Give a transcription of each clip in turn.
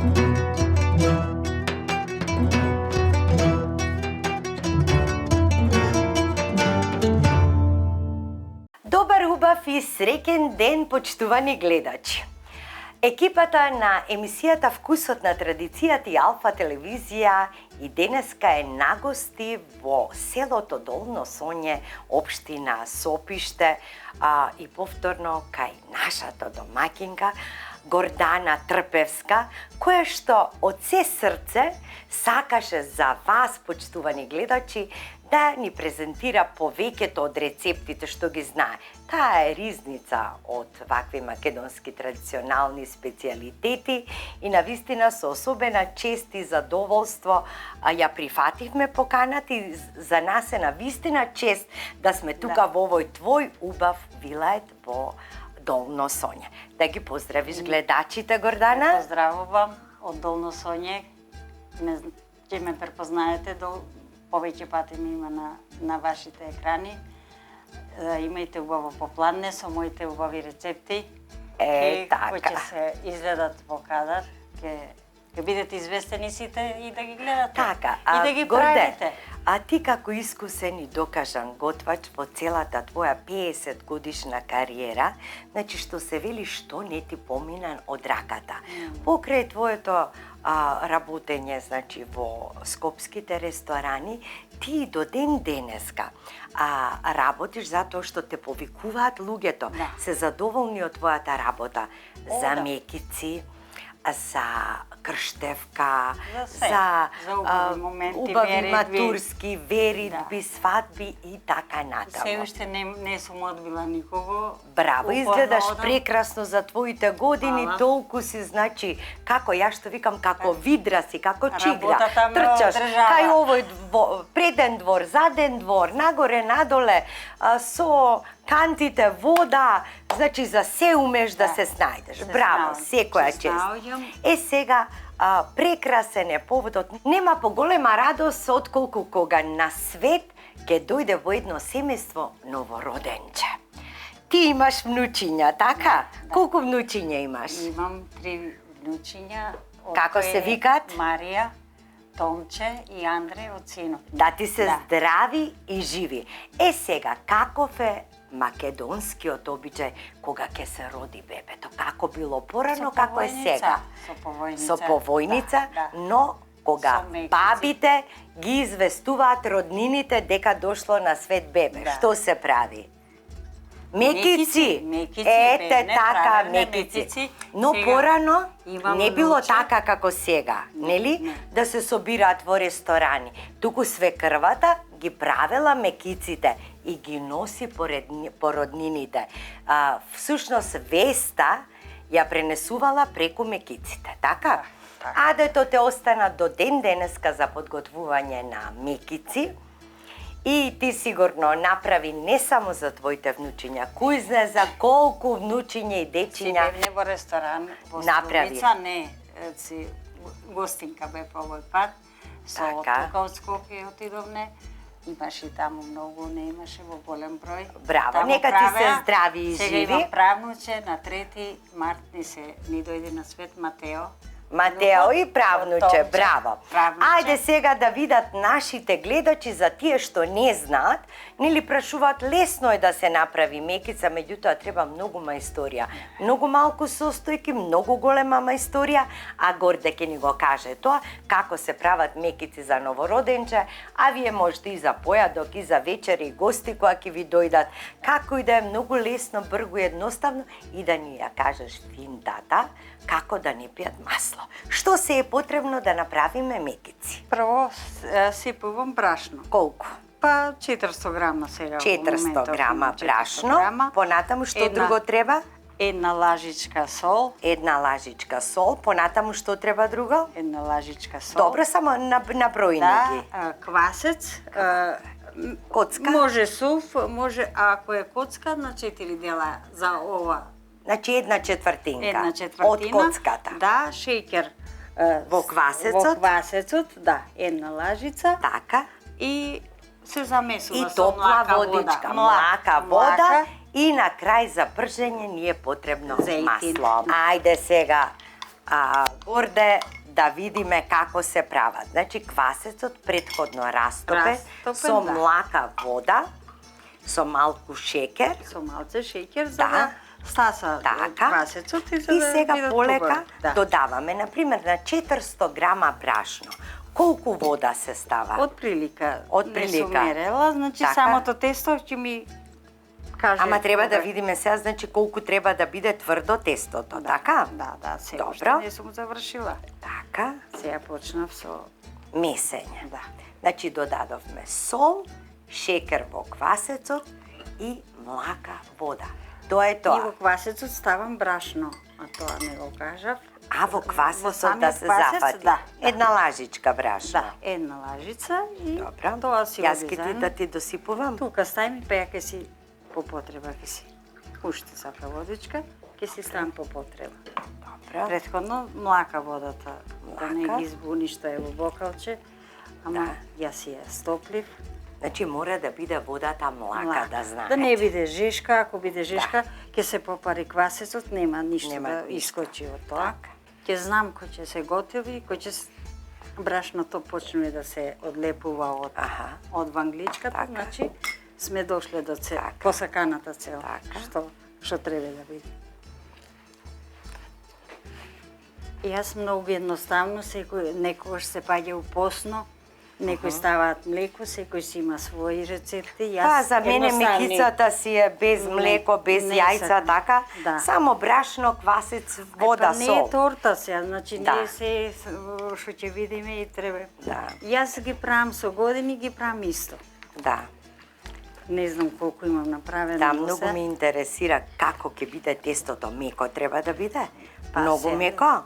Добар, убав и среќен ден, почитувани гледачи! Екипата на емисијата Вкусот на традицијата и Алфа телевизија и денеска е нагости во селото Долно Соње, општина Сопиште, и повторно кај нашата домаќинка Гордана Трпевска, која што од се срце сакаше за вас, почитувани гледачи, да ни презентира повеќето од рецептите што ги знае. Таа е ризница од вакви македонски традиционални специјалитети и навистина со особена чест и задоволство ја прифативме поканата и за нас е навистина чест да сме тука во овој твој убав вилает во Долно Соње. Да ги поздравиш гледачите, Гордана? Поздравувам од Долно Соње. Ќе ме препознаете, повеќе пати ми има на вашите екрани. Имајте убаво попладне со моите убави рецепти. Така. Кои ќе се изгледат во кадар. Ќе бидете известени сите и да ги гледате. Така, и да ги правите. А ти како искусен и докажан готвач во целата твоја 50 годишна кариера, значи што се вели што не ти помина од раката. Покрај твоето работење, значи во скопските ресторани, ти до ден денеска работиш затоа што те повикуваат луѓето, се задоволни од твојата работа, за мекици, за крштевка, за убави матурски, веридби, свадби и така натаму. Се уште не сум одбила никого. Браво, изгледаш прекрасно за твоите години, толку си, значи, како ја што викам, како видра си, како чигра. Трчаш кај овој преден двор, заден двор, нагоре, надоле, со кантите вода, значи за се умеш да се снајдеш. Браво, секоја чест. Сега, прекрасен е поводот. Нема поголема радост отколку кога на свет ќе дојде во едно семејство новороденче. Ти имаш внучиња, така? Колку внучиња имаш? Имам 3 внучиња. Како се викаат? Марија, Томче и Андре од синот. Да ти се здрави и живи. Сега, каков е македонскиот обичај кога ќе се роди бебето? Како било порано, како е сега? Со повојница, но кога бабите ги известуваат роднините дека дошло на свет бебе, што се прави? Мекици! Ете така, мекици. Но порано не било така како сега, нели? Да се собираат во ресторани. Туку свекрвата ги правела мекиците и ги носи по роднините. Всушност веста ја пренесувала преку мекиците, така? Адето те остана до ден денеска за подготвување на мекици. И ти сигурно направи не само за твоите внучиња, кој знае за колку внучиња и дечиња. Си бевне во ресторан, во Столица, си гостинка бе по овој пат, со тука од Скопје отидовне. Имаше и таму многу, не имаше во голем број. Браво, нека ти се здрави и живи. Сега имам правнуче, на 3 март ни дојде на свет Матео. Матео и правнуче, браво. Ајде сега да видат нашите гледачи за тие што не знаат, нели прашуваат лесно е да се направи мекица, меѓутоа треба многу мајсторија. Многу малку состојки, многу голема мајсторија, а Горде ќе ни го каже тоа, како се прават мекици за новороденче, а вие можете и за појадок, и за вечер, и гости кои ќе ви дојдат, како и да е многу лесно, брзо и едноставно, и да ни ја кажеш финтата, како да не пијат масло. Што се е потребно да направиме мекици? Прво сипувам брашно. Колку? Па 400 грама сега. 400 грама брашно. Понатаму што друго треба? Една лажичка сол. Една лажичка сол. Понатаму што треба друго? Една лажичка сол. Добро, само набројни ги. Да, квасец. Коцка? Може сув, може, ако е коцка, на 4 дела за ова. Значи 1/4. Една четвртина. Од коцката. Да, шеќер. Во квасецот. Во квасецот, да, една лажица. Така. И се замесува со топла водичка, млака вода и на крај за пржење ни е потребно масло. Ајде сега горде да видиме како се прават. Значи, квасецот претходно растопе со млака вода, со малку шекер. Со малце шекер за да стаса квасецот и сега полека додаваме, например, на 400 грама брашно. Колку вода се става? Од прилика. Не сум мерела, значи самото тесто ќе ми каже. Ама треба да видиме сега, значи колку треба да биде тврдо тестото, така? Да, сега уште не сум завршила. Така. Сега почнав со месење. Да. Значи додадовме сол, шекер во квасецот и млака вода. Тоа е тоа. И во квасецот ставам брашно, а тоа не го кажав. А во квасецот да се зафати? Да. Една лажичка брашно. Да, една лажица и добро. Тоа си јас ќе да ти досипувам. Тука стави, па ја ќе си по потреба ќе си. Уште сака водичка, ќе си ставам по потреба. Добро. Претходно млака водата, да не ги збуни што е во бокалче, ама јас ја стоплив. Значи мора да биде водата млака, да знаете. Да не биде жешка, ако биде жешка, ќе се попари квасецот, нема ништо да искочи од тоа. Ќе знам кој ќе се готови, кој ќе брашното почне да се одлепува од вангличката, значи сме дошле до посаканата цел, што треба да биде. Јас многу едноставно, некогаш се паѓа упосно, некои ставаат млеко, секој си има своји рецепти. За мене мекицата си е без млеко, без јајца, така? Само брашно, квасец, вода, сол. Не е торта сега, значи не се што ќе видиме и треба. Јас ги правам со години, ги правам исто. Да. Не знам колку имам направено. Да, многу ме интересира како ќе биде тестото. Меко треба да биде? Многу меко?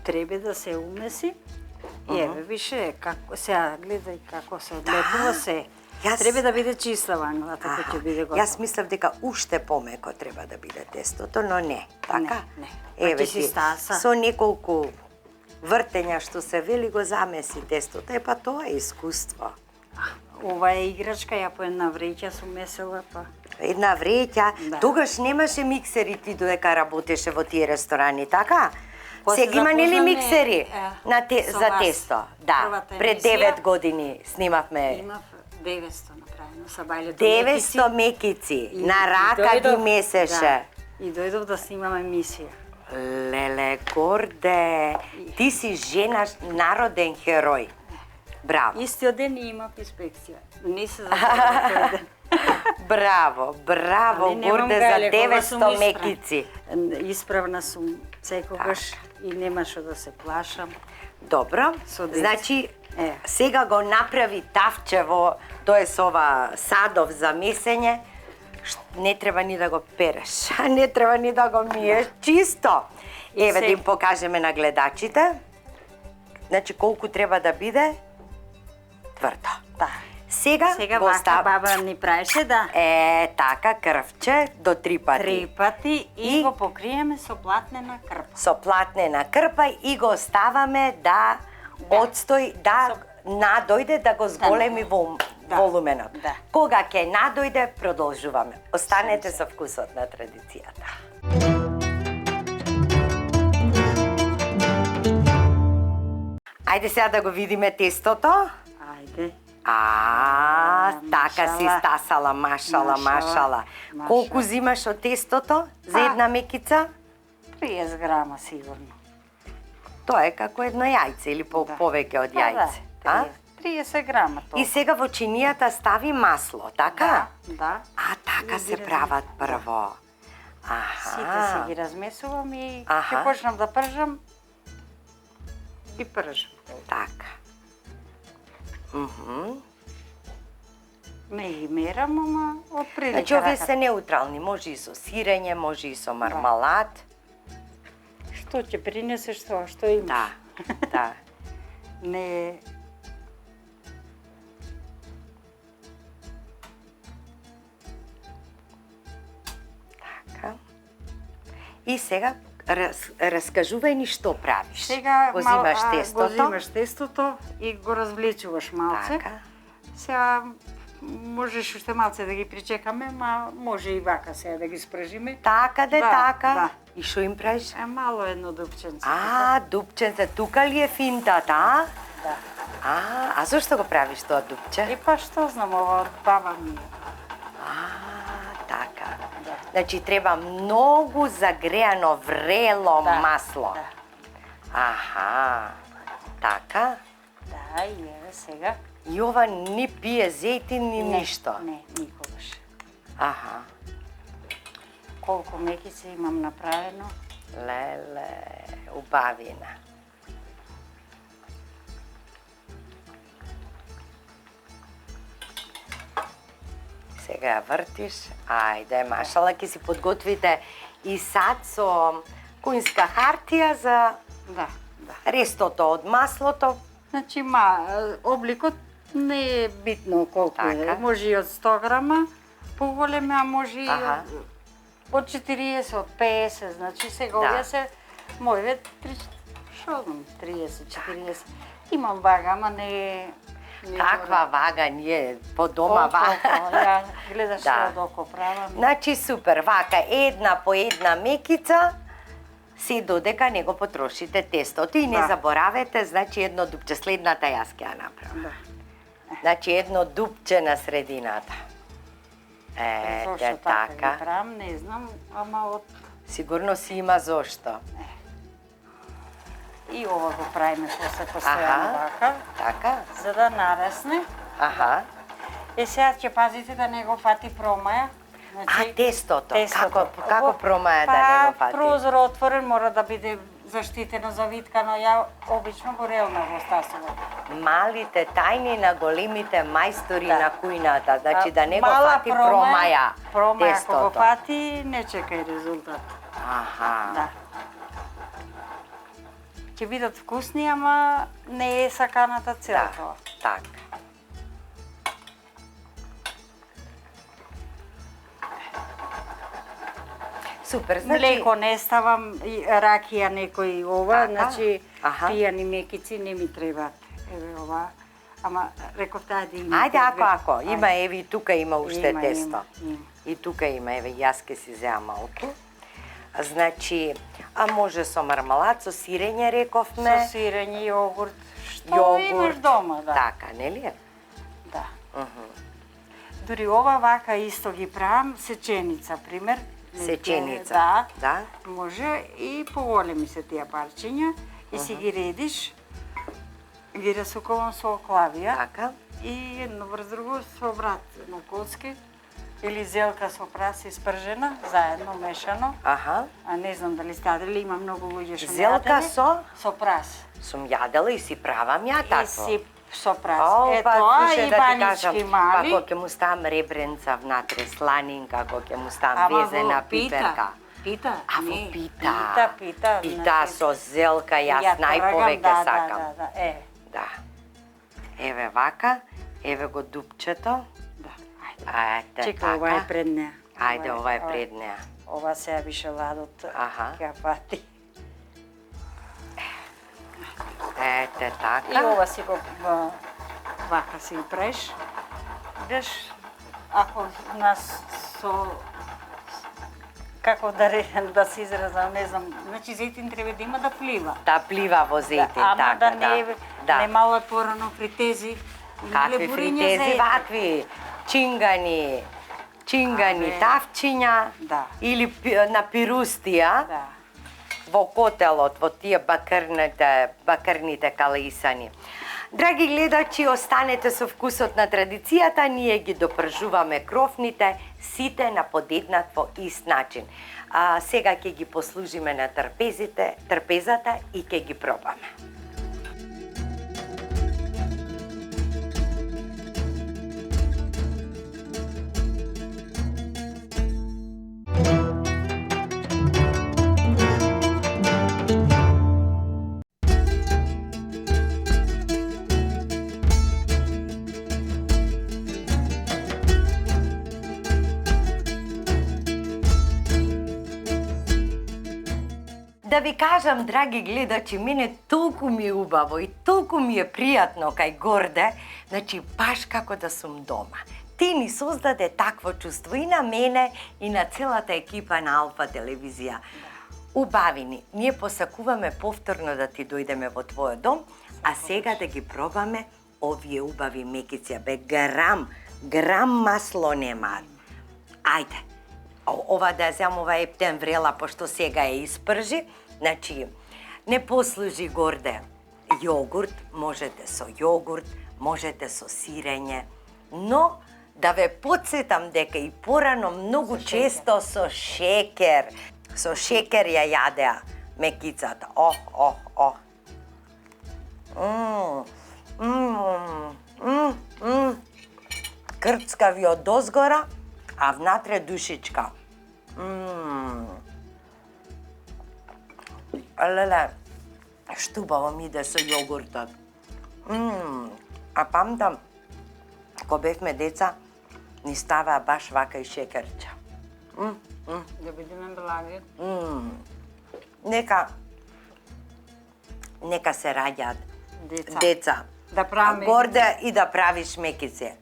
Треба да се умеси. И еве, више, сега гледај како се одлепува се. Треба да биде чиста ванглата, кој ќе биде готова. Јас мислев дека уште помеко треба да биде тестото, но не, така? Не. Еве ти, со неколку вртења што се вели го замеси тестото, па тоа е искуство. Ова е играчка, ја по една вреќа сум месела, па. Една вреќа? Тогаш немаше миксери ти додека работеше во тие ресторани, така? Сега има нели миксери за тесто? Да, пред 9 години снимавме. Имав 900 направено са бајлето 900 мекици, на рака ги месеше. И дојдов да снимам емисија. Леле, горде, ти си жена народен херој. Браво. Истиот ден имав инспекција. Не се затворила тој ден. Браво, горде за 900 мекици. Исправна сум секогаш и нема што да се плашам. Добро, значи сега го направи тавчево, тоа е со ова садов за месење, не треба ни да го переш, не треба ни да го миеш, чисто. Еве да им покажеме на гледачите, значи колку треба да биде тврдо. Да. Сега вака баба ни правеше, да. Така, крвче до 3 пати. 3 пати и го покриеме со платнена крпа. Со платнена крпа и го оставаме да одстои, да надојде да го зголеми волуменот. Кога ќе надојде, продолжуваме. Останете со вкусот на традицијата. Ајде сега да го видиме тестото. Ајде. Така си стасала, машала. Колку зимаш од тестото за една мекица? 30 грама сигурно. Тоа е како едно јајце или повеќе од јајце. 30 грама тоа. И сега во чинијата стави масло, така? Да. Така се прават прво. Сите си ги размесувам и ќе почнам да пржам. И пржам. Така. Не ги мерам, ама од прилика. Значи овие се неутрални, може и со сирење, може и со мармалад. Што ќе принесеш тоа, што имаш. Да. Не. Така. И сега раскажувај ни што правиш. Сега го зимаш тестото. Го зимаш тестото и го развлечуваш малце. Така. Сега можеш уште малце да ги причекаме, ма може и вака сега да ги спржиме. Така. Да. И шо им правиш? Мало едно дупченце. Дупченце. Тука ли е финтата, а? Да. А зашто го правиш тоа дупче? Па што знам, ова од баба ми е. Така. Да. Значи треба многу загреано врело масло. Да. Аха. Така. Да, и еве сега. И ова ни пие зејтин, ни ништо? Не, никогаш. Аха. Колку мекица имам направено. Леле, убавина. Сега ја вртиш. Ајде, машала, ќе си подготвите и сад со куинска хартија за рестото од маслото. Значи, обликот не е битно колку е. Може и од 100 грама поголеме, а може и од 40, од 50. Значи, сега овие се моје 30, 40. Имам вага, ама не е... Каква вага, ние по дома вага. Ја гледаш од око правам. Значи супер, вака една по една мекица, се додека не го потрошите тестото и не заборавете, значи едно дупче, следната јас ќе ја направам. Значи едно дупче на средината. Зошто така ги правам, не знам, ама од... Сигурно си има зошто. И ова го правиме после постојано вака. Така. За да нарасне. Аха. Сега ќе пазите да не го фати промаја. Тестото. Како промаја да не го фати? Прозор отворен мора да биде заштитено, завиткано. Ја обично горелна го стасувам. Малите тајни на големите мајстори на кујната. Значи да не го фати промаја тестото. Промаја ако го фати, не чекај резултат. Аха. Ќе бидат вкусни, ама не е саканата цел тоа. Така. Супер, значи... Млеко не ставам, ракија некој ова, значи пијани мекици не ми требаат. Еве ова, ама реков таа да има. Ајде, ако, има, еве и тука има уште тесто. И тука има, еве, јас ке си зеа малку. Значи, може со мармалад, со сирење рековме. Со сирење, јогурт, што имаш дома, да. Така, нели е? Да. Дури ова вака исто ги правам, сеченица, пример. Сеченица, да. Може и поголеми се тие парчиња и си ги редиш, ги расукувам со оклавија. Така. И едно врз друго со врат на коцки. Или зелка со прас испржена, заедно мешано. Аха. А не знам дали сте јадели, има многу луѓе што зелка со прас. Сум јадела и си правам ја тако. И си со прас. Тоа и банички мали. Како ќе му ставам ребренца внатре, сланинка, како ќе му ставам везена пиперка. Пита? Во пита. Пита со зелка, јас најповеќе сакам. Да. Еве вака, еве го дупчето. Чекај, ова е пред неа. Ајде, ова е пред неа. Ова сега више ладот ќе фати. Ете, така. И ова си го вака си преш. Видиш, ако нас со... Како да се изразам, не знам. Значи, зејтин треба да има да плива. Да плива во зејтин, така, ама да не мало порано фритези. Какви фритези, вакви? Чингани, тавчиња, или на пирустија, во котелот, во тие бакрните калаисани. Драги гледачи, останете со вкусот на традицијата, ние ги допржуваме крофните, сите на подеднакво ист начин. Сега ќе ги послужиме на трпезата и ќе ги пробаме. Да ви кажам, драги гледачи, мене толку ми е убаво и толку ми е пријатно кај Горде, значи баш како да сум дома. Ти ни создаде такво чувство и на мене и на целата екипа на Алфа телевизија. Убавини, ние посакуваме повторно да ти дојдеме во твојот дом, а сега да ги пробаме овие убави мекици, бе грам масло немаат. Ајде, ова да ја земам, ова ептен врела, пошто сега ја испржи, значи, не послужи горде јогурт, можете со јогурт, можете со сирење, но да ве подсетам дека и порано многу често со шекер ја јадеа мекицата. Крцка ви од дозгора, а внатре душичка. Леле, што убаво ми иде со јогуртот. А памтам, кога бевме деца, ни ставаа баш вака и шекерче. Да бидеме благи. Нека се раѓаат деца. Да правиме горде и да правиш мекици.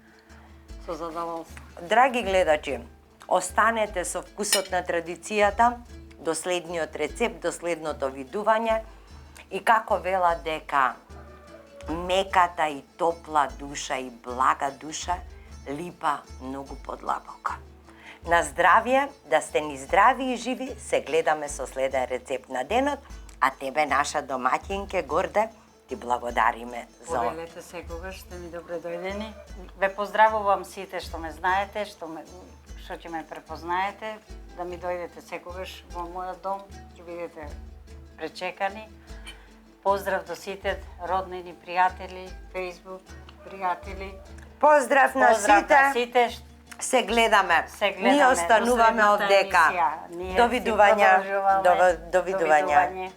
со задоволство. Драги гледачи, останете со вкусот на традицијата, до следниот рецепт, до следното видување и како вела дека меката и топла душа и блага душа липа многу подлабоко. На здравје, да сте ни здрави и живи, се гледаме со следен рецепт на денот, а тебе, наша домаќинке, Горде, ти благодариме за ова. Повелете секогаш, сте ми добре дојдени. Ве поздравувам сите што ме знаете, што ќе ме препознаете, да ми дојдете секогаш во мојот дом, ќе бидете пречекани. Поздрав до сите роднини, пријатели, Facebook пријатели. Поздрав на сите. Се гледаме. Ние остануваме овдека. Довидување. Довидување.